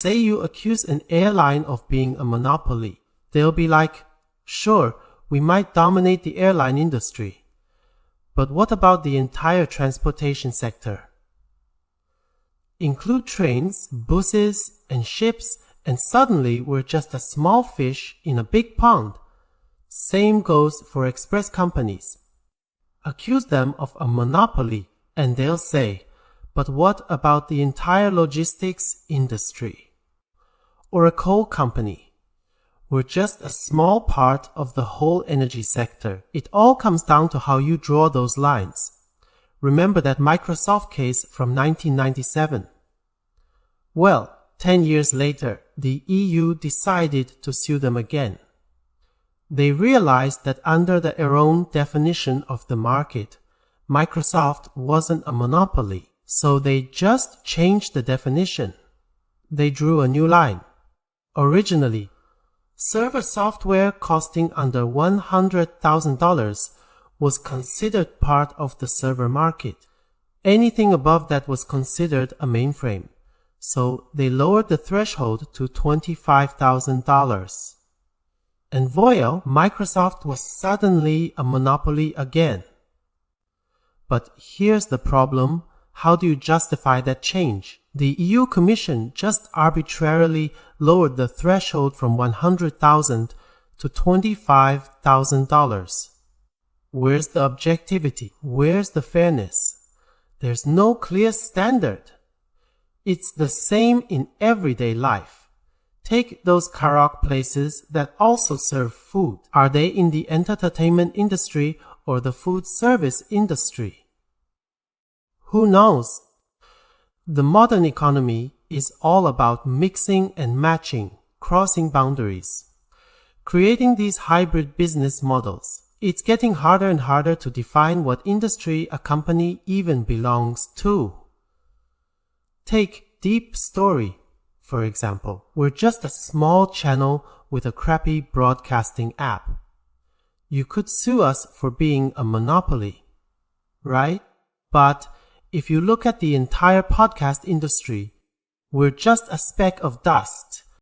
Say you accuse an airline of being a monopoly. They'll be like, sure, we might dominate the airline industry. But what about the entire transportation sector? Include trains, buses, and ships, and suddenly we're just a small fish in a big pond. Same goes for express companies. Accuse them of a monopoly, and they'll say, but what about the entire logistics industry? Or a coal company. We're just a small part of the whole energy sector. It all comes down to how you draw those lines. Remember that Microsoft case from 1997? Well, 10 years later, the EU decided to sue them again. They realized that under their own definition of the market, Microsoft wasn't a monopoly, so they just changed the definition. They drew a new line. Originally, server software costing under $100,000 was considered part of the server market. Anything above that was considered a mainframe, so they lowered the threshold to $25,000. And voila, Microsoft was suddenly a monopoly again. But here's the problem. How do you justify that change? The EU Commission just arbitrarily lowered the threshold from $100,000 to $25,000. Where's the objectivity? Where's the fairness? There's no clear standard. It's the same in everyday life. Take those karaoke places that also serve food. Are they in the entertainment industry or the food service industry? Who knows? The modern economy is all about mixing and matching, crossing boundaries, creating these hybrid business models. It's getting harder and harder to define what industry a company even belongs to. Take Deep Story, for example. We're just a small channel with a crappy broadcasting app. You could sue us for being a monopoly, right? But if you look at the entire podcast industry, we're just a speck of dust.